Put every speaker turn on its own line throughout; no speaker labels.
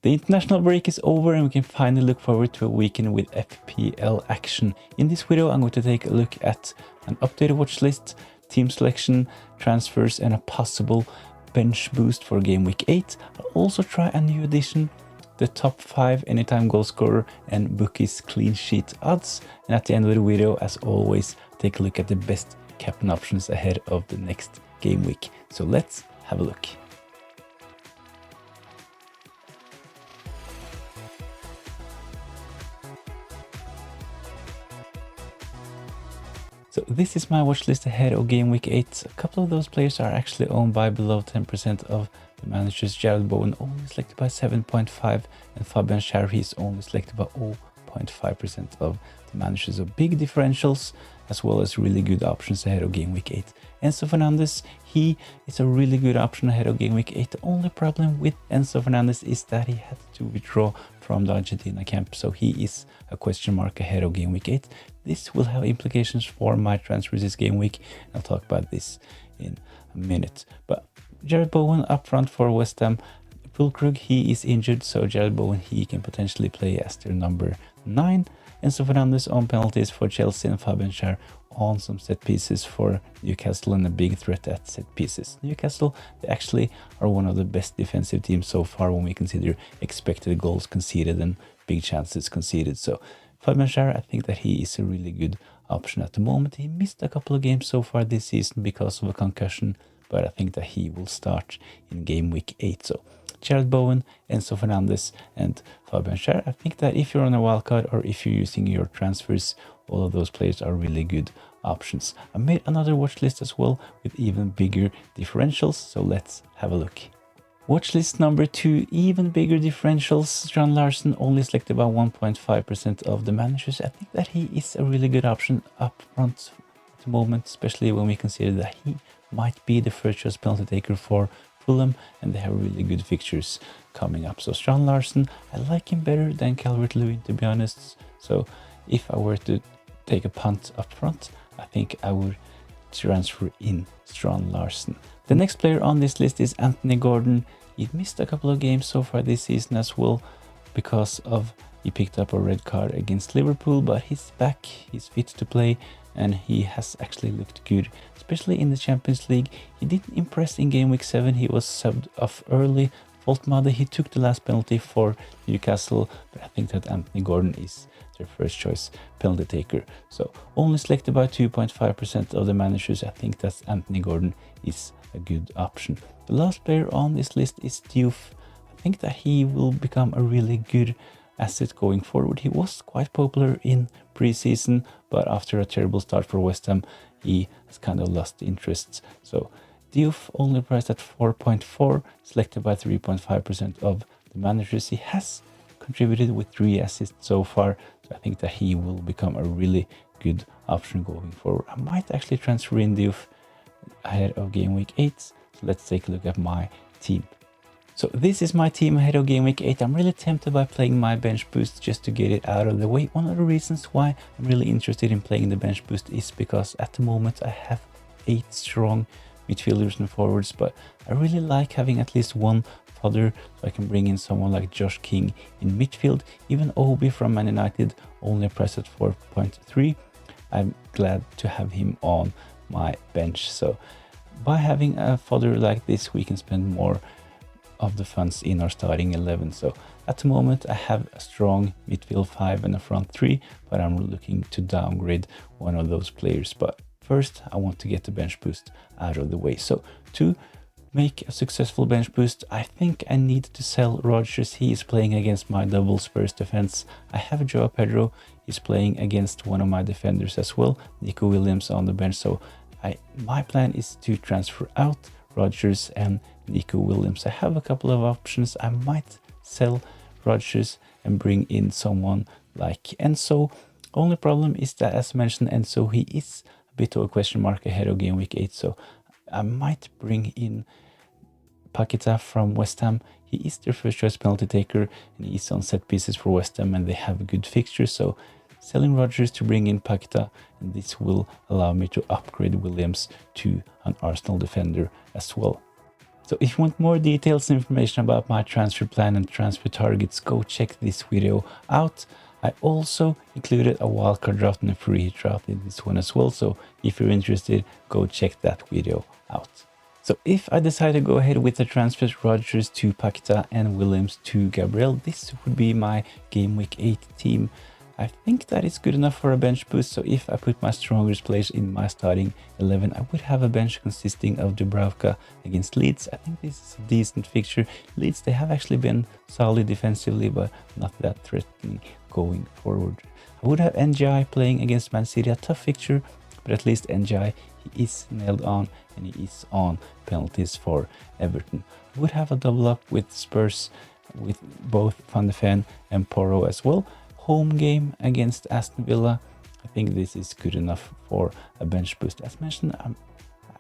The international break is over and we can finally look forward to a weekend with FPL action. In this video, I'm going to take a look at an updated watch list, team selection, transfers, and a possible bench boost for game week 8. I'll also try a new addition, the top 5 anytime goal scorer and bookies clean sheet odds. And at the end of the video, as always, take a look at the best captain options ahead of the next game week. So let's have a look. So this is my watch list ahead of game week 8. A couple of those players are actually owned by below 10% of the managers. Jared Bowen only selected by 7.5 and Fabian Schär is only selected by 0.5% of the managers. So big differentials as well as really good options ahead of game week 8. Enzo Fernandez, he is a really good option ahead of game week 8. The only problem with Enzo Fernandez is that he had to withdraw from the Argentina camp, so he is a question mark ahead of game week 8. This will have implications for my transfers this game week. I'll talk about this in a minute. But Jared Bowen up front for West Ham. Fulkrug, he is injured, so Jared Bowen, he can potentially play as their number 9. Enzo Fernandez on penalties for Chelsea and Fabian Schär on some set pieces for Newcastle and a big threat at set pieces. Newcastle, they actually are one of the best defensive teams so far when we consider expected goals conceded and big chances conceded. So Fabian Schär, I think that he is a really good option at the moment. He missed a couple of games so far this season because of a concussion, but I think that he will start in game week 8. So Jared Bowen, Enzo Fernandez and Fabian Schär. I think that if you're on a wildcard or if you're using your transfers, all of those players are really good options. I made another watch list as well with even bigger differentials, so let's have a look. Watch list number 2, even bigger differentials. John Larson only selected by 1.5% of the managers. I think that he is a really good option up front at the moment, especially when we consider that he might be the first choice penalty taker for Fulham and they have really good fixtures coming up. So John Larson, I like him better than Calvert-Lewin, to be honest. So if I were to take a punt up front, I think I would transfer in Strand Larsen. The next player on this list is Anthony Gordon. He missed a couple of games so far this season as well because of he picked up a red card against Liverpool, but he's back, he's fit to play, and he has actually looked good, especially in the Champions League. He didn't impress in game week 7, he was subbed off early. Voltmade, he took the last penalty for Newcastle, but I think that Anthony Gordon is their first choice penalty taker. So only selected by 2.5% of the managers. I think that Anthony Gordon is a good option. The last player on this list is Diouf. I think that he will become a really good asset going forward. He was quite popular in preseason, but after a terrible start for West Ham, he has kind of lost interest. So Diouf only priced at 4.4, selected by 3.5% of the managers. He has contributed with 3 assists so far, so I think that he will become a really good option going forward. I might actually transfer in Diouf ahead of game week 8. So let's take a look at my team. So this is my team ahead of game week 8. I'm really tempted by playing my bench boost just to get it out of the way. One of the reasons why I'm really interested in playing the bench boost is because at the moment I have 8 strong midfielders and forwards, but I really like having at least one fodder so I can bring in someone like Josh King in midfield. Even Obi from Man United only priced at 4.3. I'm glad to have him on my bench. So by having a fodder like this, we can spend more of the funds in our starting 11. So at the moment I have a strong midfield 5 and a front 3, but I'm looking to downgrade one of those players. But first I want to get the bench boost out of the way. So to make a successful bench boost, I think I need to sell Rodgers. He is playing against my double Spurs defense. I have Joao Pedro, he's playing against one of my defenders as well, Nico Williams on the bench. So my plan is to transfer out Rodgers and Nico Williams. I have a couple of options. I might sell Rodgers and bring in someone like Enzo. Only problem is that, as mentioned, Enzo, he is a bit of a question mark ahead of game week 8. So I might bring in Paqueta from West Ham. He is their first choice penalty taker and he is on set pieces for West Ham and they have a good fixture. So selling Rodgers to bring in Paqueta, and this will allow me to upgrade Williams to an Arsenal defender as well. So if you want more details and information about my transfer plan and transfer targets, go check this video out. I also included a wildcard draft and a free hit draft in this one as well. So if you're interested, go check that video out. So if I decide to go ahead with the transfers Rodgers to Paqueta and Williams to Gabriel, this would be my game week 8 team. I think that is good enough for a bench boost, so if I put my strongest players in my starting 11, I would have a bench consisting of Dubravka against Leeds. I think this is a decent fixture. Leeds, they have actually been solid defensively, but not that threatening going forward. I would have NGI playing against Man City, a tough fixture, but at least NGI, he is nailed on and he is on penalties for Everton. I would have a double up with Spurs, with both Van de Ven and Porro as well. Home game against Aston Villa, I think this is good enough for a bench boost. As mentioned, I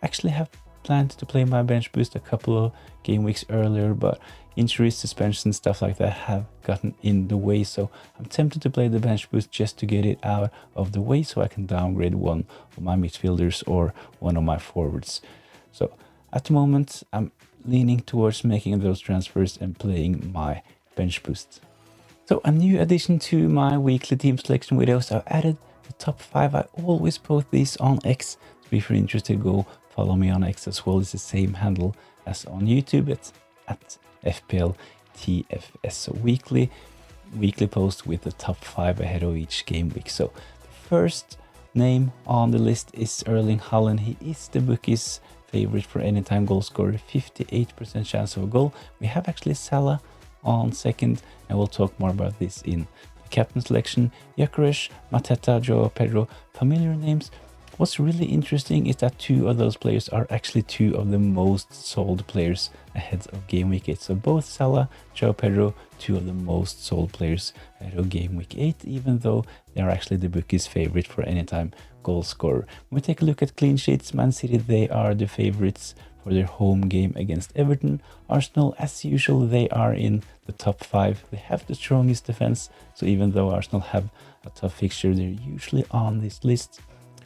actually have planned to play my bench boost a couple of game weeks earlier, but injuries, suspensions, stuff like that have gotten in the way, so I'm tempted to play the bench boost just to get it out of the way so I can downgrade one of my midfielders or one of my forwards. So at the moment, I'm leaning towards making those transfers and playing my bench boost. So a new addition to my weekly team selection videos, I've added the top 5. I always post these on X, so if you're interested, go follow me on X as well. It's the same handle as on YouTube. It's at FPLTFS. So weekly post with the top 5 ahead of each game week. So the first name on the list is Erling Haaland. He is the bookies favorite for anytime goal scorer, 58% chance of a goal. We have actually Salah on second, and we'll talk more about this in the captain selection. Gyökeres, Mateta, Joao Pedro, familiar names. What's really interesting is that 2 of those players are actually 2 of the most sold players ahead of game week 8. So both Salah, Joao Pedro, 2 of the most sold players ahead of game week 8, even though they are actually the bookies favorite for anytime goal scorer. When we take a look at clean sheets, Man City, they are the favorites for their home game against Everton. Arsenal, as usual, they are in the top 5. They have the strongest defense, so even though Arsenal have a tough fixture, they're usually on this list.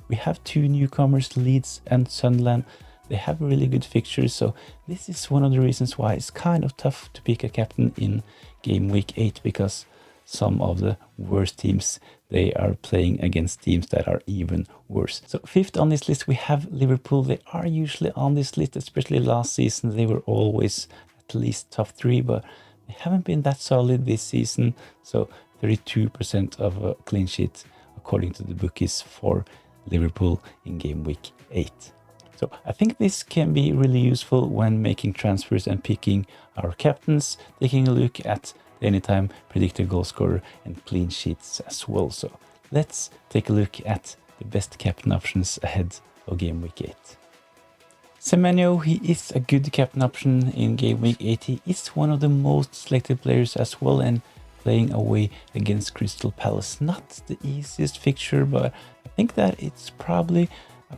We have 2 newcomers, Leeds and Sunderland. They have really good fixtures, so this is one of the reasons why it's kind of tough to pick a captain in game week 8, because some of the worst teams, they are playing against teams that are even worse. So 5th on this list, we have Liverpool. They are usually on this list, especially last season. They were always at least top 3, but they haven't been that solid this season. So 32% of a clean sheet according to the bookies for Liverpool in game week 8. So I think this can be really useful when making transfers and picking our captains, taking a look at the anytime predicted goal scorer and clean sheets as well. So let's take a look at the best captain options ahead of game week 8. Semenyo, he is a good captain option in game week 8. He is one of the most selected players as well, and playing away against Crystal Palace. Not the easiest fixture, but I think that it's probably... I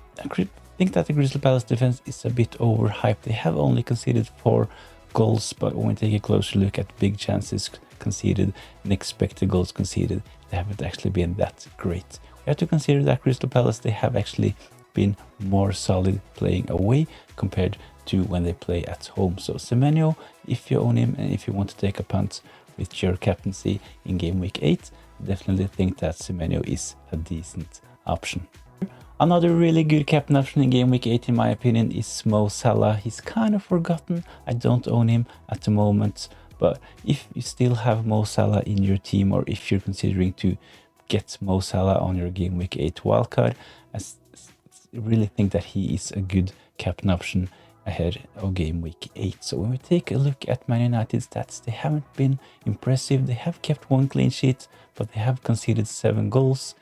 think that the Crystal Palace defense is a bit overhyped. They have only conceded 4 goals, but when we take a closer look at big chances conceded and expected goals conceded, they haven't actually been that great. We have to consider that Crystal Palace, they have actually been more solid playing away compared to when they play at home. So Semenyo, if you own him and if you want to take a punt with your captaincy in game week 8, definitely think that Semenyo is a decent option. Another really good captain option in game week 8 in my opinion is Mo Salah. He's kind of forgotten. I don't own him at the moment, but if you still have Mo Salah in your team, or if you're considering to get Mo Salah on your game week 8 wildcard, I really think that he is a good captain option ahead of game week 8. So when we take a look at Man United stats, they haven't been impressive. They have kept 1 clean sheet, but they have conceded 7 goals,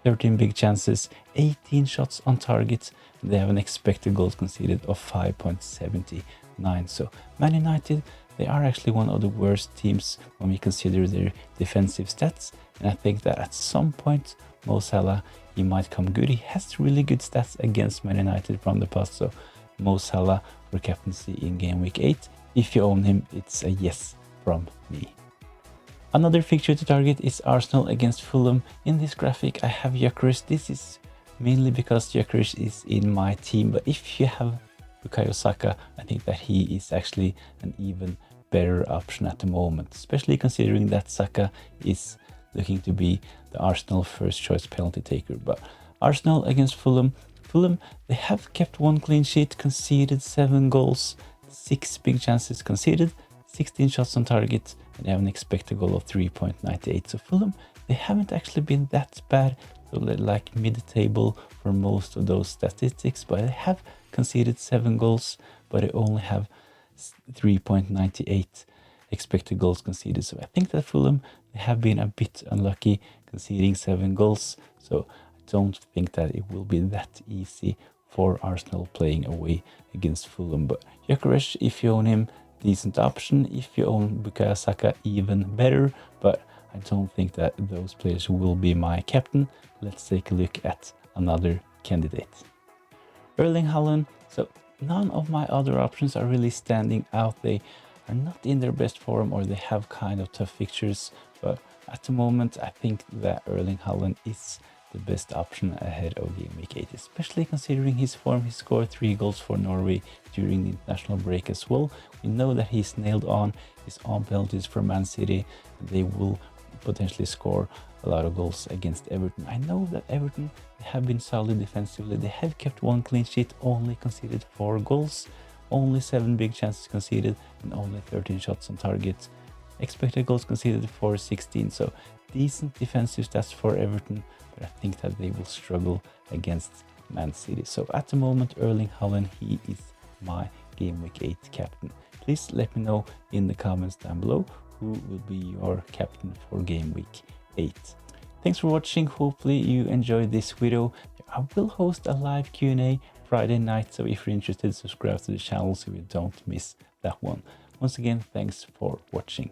13 big chances, 18 shots on target. They have an expected goals conceded of 5.79. So Man United, they are actually one of the worst teams when we consider their defensive stats. And I think that at some point, Mo Salah, he might come good. He has really good stats against Man United from the past. So Mo Salah for captaincy in game week 8. If you own him, it's a yes from me. Another fixture to target is Arsenal against Fulham. In this graphic, I have Gyökeres. This is mainly because Gyökeres is in my team, but if you have Bukayo Saka, I think that he is actually an even better option at the moment, especially considering that Saka is looking to be the Arsenal first choice penalty taker. But Arsenal against Fulham, they have kept 1 clean sheet, conceded 7 goals, 6 big chances conceded, 16 shots on target, and they have an expected goal of 3.98. So Fulham, they haven't actually been that bad, so they're like mid-table for most of those statistics, but they have conceded 7 goals, but they only have 3.98 expected goals conceded. So I think that Fulham, they have been a bit unlucky conceding 7 goals, so I don't think that it will be that easy for Arsenal playing away against Fulham. But Gyökeres, if you own him, decent option. If you own Bukayo Saka, even better, but I don't think that those players will be my captain. Let's take a look at another candidate. Erling Haaland. So none of my other options are really standing out. They are not in their best form, or they have kind of tough fixtures, but at the moment I think that Erling Haaland is the best option ahead of game week 8, especially considering his form. He scored 3 goals for Norway during the international break as well. We know that he's nailed on his own penalties for Man City. They will potentially score a lot of goals against Everton. I know that Everton have been solid defensively. They have kept 1 clean sheet, only conceded 4 goals, only 7 big chances conceded, and only 13 shots on target. Expected goals conceded for 16, so decent defensive stats for Everton, but I think that they will struggle against Man City. So at the moment, Erling Haaland, he is my Game Week 8 captain. Please let me know in the comments down below who will be your captain for Game Week 8. Thanks for watching. Hopefully you enjoyed this video. I will host a live Q&A Friday night, so if you're interested, subscribe to the channel so you don't miss that one. Once again, thanks for watching.